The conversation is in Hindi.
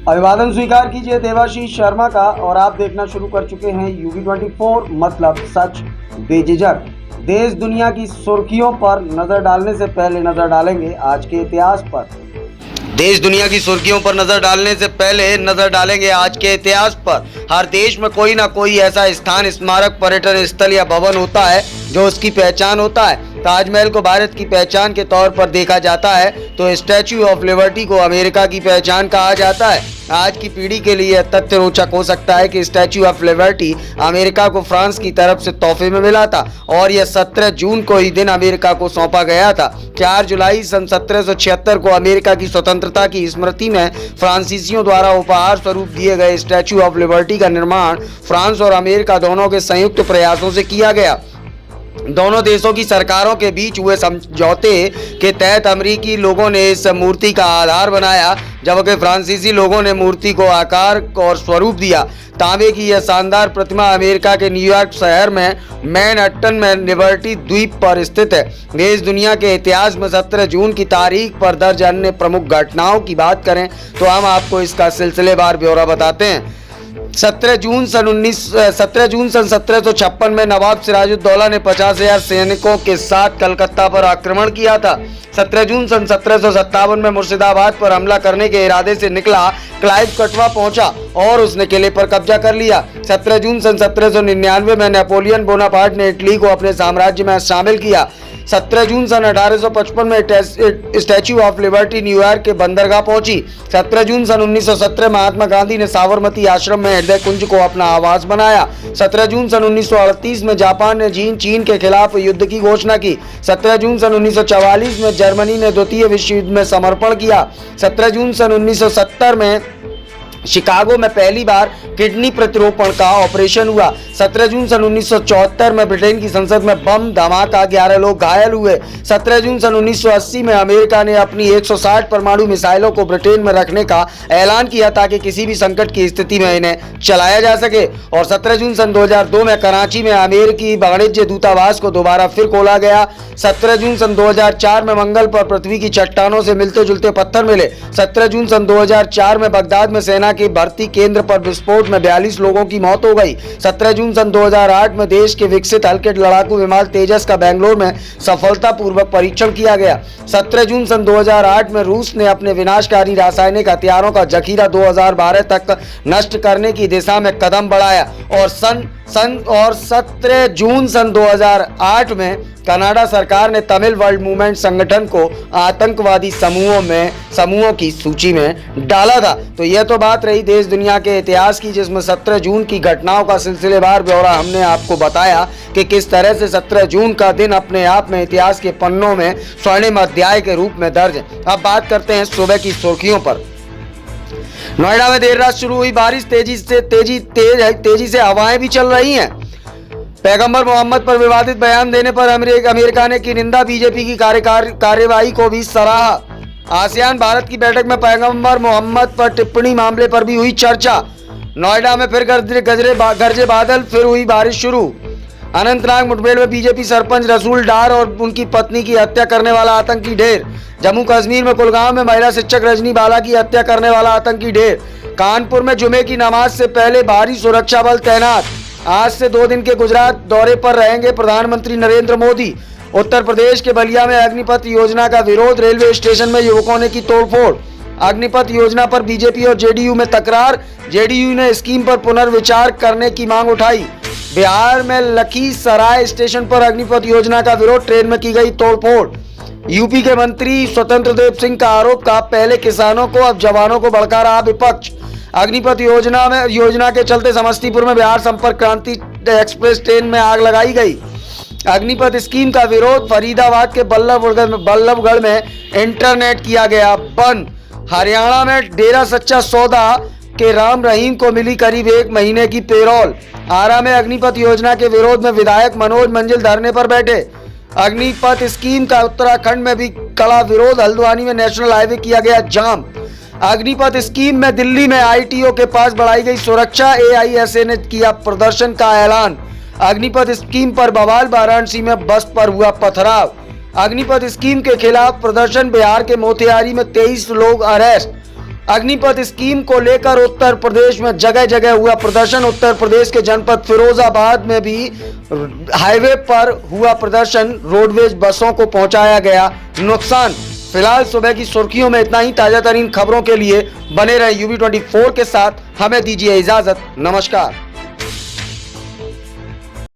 अभिवादन स्वीकार कीजिए देवाशीष शर्मा का और आप देखना शुरू कर चुके हैं UB24 मतलब सच बेझिझक। देश दुनिया की सुर्खियों पर नजर डालने से पहले नजर डालेंगे आज के इतिहास पर। देश दुनिया की सुर्खियों पर नजर डालने से पहले नजर डालेंगे आज के इतिहास पर। हर देश में कोई ना कोई ऐसा स्थान, स्मारक, पर्यटन स्थल या भवन होता है जो उसकी पहचान होता है। ताजमहल को भारत की पहचान के तौर पर देखा जाता है तो स्टैच्यू ऑफ लिबर्टी को अमेरिका की पहचान कहा जाता है। आज की पीढ़ी के लिए तथ्य रोचक हो सकता है कि स्टैच्यू ऑफ लिबर्टी अमेरिका को फ्रांस की तरफ से तोहफे में मिला था और यह 17 जून को ही दिन अमेरिका को सौंपा गया था। 4 जुलाई सन 1776 को अमेरिका की स्वतंत्रता की स्मृति में फ्रांसीसियों द्वारा उपहार स्वरूप दिए गए स्टैच्यू ऑफ लिबर्टी का निर्माण फ्रांस और अमेरिका दोनों के संयुक्त प्रयासों से किया गया। दोनों देशों की सरकारों के बीच हुए समझौते के तहत अमेरिकी लोगों ने इस मूर्ति का आधार बनाया, जबकि फ्रांसीसी लोगों ने मूर्ति को आकार और स्वरूप दिया। तांबे की यह शानदार प्रतिमा अमेरिका के न्यूयॉर्क शहर में मैनहट्टन में लिबर्टी द्वीप पर स्थित है। देश दुनिया के इतिहास में 17 जून की तारीख पर दर्ज अन्य प्रमुख घटनाओं की बात करें तो हम आपको इसका सिलसिलेवार ब्यौरा बताते हैं। 17 जून सन 1756 में नवाब सिराजुद्दौला ने 50,000 सैनिकों के साथ कलकत्ता पर आक्रमण किया था। 17 जून सन 1757 में मुर्शिदाबाद पर हमला करने के इरादे से निकला क्लाइव कटवा पहुंचा और उसने किले पर कब्जा कर लिया। 17 जून सन 1799 में नेपोलियन बोनापार्ट ने इटली को अपने साम्राज्य में शामिल किया। 17 जून सन 1855 में स्टैच्यू ऑफ लिबर्टी न्यूयॉर्क के बंदरगाह पहुंची। 17 जून सन 1917 महात्मा गांधी ने साबरमती आश्रम में हृदय कुंज को अपना आवास बनाया। 17 जून सन 1938 में जापान ने चीन के खिलाफ युद्ध की घोषणा की। 17 जून सन 1944 में जर्मनी ने द्वितीय विश्व युद्ध में समर्पण किया। 17 जून सन 1970 में शिकागो में पहली बार किडनी प्रतिरोपण का ऑपरेशन हुआ। 17 जून सन 1974 में ब्रिटेन की संसद में बम धमाका, 11 लोग घायल हुए। 17 जून सन 1980 में अमेरिका ने अपनी 160 परमाणु मिसाइलों को ब्रिटेन में रखने का ऐलान किया ताकि किसी भी संकट की स्थिति में इन्हें चलाया जा सके। और 17 जून सन 2002 में कराची में अमेरिकी वाणिज्य दूतावास को दोबारा फिर खोला गया। 17 जून सन 2004 में मंगल पर पृथ्वी की चट्टानों से मिलते जुलते पत्थर मिले। 17 जून सन 2004 में बगदाद में सेना के भर्ती केंद्र पर विस्फोट में 42 लोगों की मौत हो गई। 17 जून सन 2008 में देश के विकसित हल्के लड़ाकू विमान तेजस का बेंगलोर में सफलतापूर्वक परीक्षण किया गया। 17 जून सन 2008 में रूस ने अपने विनाशकारी रासायनिक हथियारों का जखीरा 2012 तक नष्ट करने की दिशा में कदम बढ़ाया। और 17 जून सन 2008 में कनाडा सरकार ने तमिल वर्ल्ड मूवमेंट संगठन को आतंकवादी समूहों की सूची में डाला था। तो यह तो बात रही देश दुनिया के इतिहास की, जिसमें 17 जून की घटनाओं का सिलसिलेवार ब्यौरा हमने आपको बताया कि किस तरह से 17 जून का दिन अपने आप में इतिहास के पन्नों में स्वर्णिम अध्याय के रूप में दर्ज है। अब बात करते हैं सुबह की सुर्खियों पर। नोएडा में देर रात शुरू हुई बारिश, तेजी से हवाएं भी चल रही हैं। पैगंबर मोहम्मद पर विवादित बयान देने पर अमेरिका ने की निंदा, बीजेपी की कार्यवाही को भी सराहा। आसियान भारत की बैठक में पैगंबर मोहम्मद पर टिप्पणी मामले पर भी हुई चर्चा। नोएडा में फिर गरजे बादल, फिर हुई बारिश शुरू। अनंतनाग मुठभेड़ में बीजेपी सरपंच रसूल डार और उनकी पत्नी की हत्या करने वाला आतंकी ढेर। जम्मू कश्मीर में कुलगांव में महिला शिक्षक रजनी बाला की हत्या करने वाला आतंकी ढेर। कानपुर में जुमे की नमाज से पहले भारी सुरक्षा बल तैनात। आज से 2 दिन के गुजरात दौरे पर रहेंगे प्रधानमंत्री नरेंद्र मोदी। उत्तर प्रदेश के बलिया में अग्निपथ योजना का विरोध, रेलवे स्टेशन में युवकों ने की तोड़फोड़। अग्निपथ योजना पर बीजेपी और जेडीयू में तकरार, जेडीयू ने स्कीम पर पुनर्विचार करने की मांग उठाई। बिहार में लखीसराय स्टेशन पर अग्निपथ योजना का विरोध, ट्रेन में की गई तोड़फोड़। यूपी के मंत्री स्वतंत्र देव सिंह का आरोप का पहले किसानों को अब जवानों को भड़का रहा विपक्ष। अग्निपथ योजना के चलते समस्तीपुर में बिहार संपर्क क्रांति एक्सप्रेस ट्रेन में आग लगाई गई। अग्निपथ स्कीम का विरोध, फरीदाबाद के बल्लभगढ़ में इंटरनेट किया गया बंद। हरियाणा में डेरा सच्चा सौदा के राम रहीम को मिली करीब 1 महीने की पेरोल। आरा में अग्निपथ योजना के विरोध में विधायक मनोज मंजिल धरने पर बैठे। अग्निपथ स्कीम का उत्तराखंड में भी कड़ा विरोध, हल्द्वानी में नेशनल हाईवे किया गया जाम। अग्निपथ स्कीम में दिल्ली में आईटीओ के पास बढ़ाई गई सुरक्षा, एआईएसए ने किया प्रदर्शन का ऐलान। अग्निपथ स्कीम पर बवाल, वाराणसी में बस पर हुआ पथराव। अग्निपथ स्कीम के खिलाफ प्रदर्शन, बिहार के मोतिहारी में 23 लोग अरेस्ट। अग्निपथ स्कीम को लेकर उत्तर प्रदेश में जगह जगह हुआ प्रदर्शन। उत्तर प्रदेश के जनपद फिरोजाबाद में भी हाईवे पर हुआ प्रदर्शन, रोडवेज बसों को पहुंचाया गया नुकसान। फिलहाल सुबह की सुर्खियों में इतना ही। ताजा तरीन खबरों के लिए बने रहे UB24 के साथ। हमें दीजिए इजाजत। नमस्कार।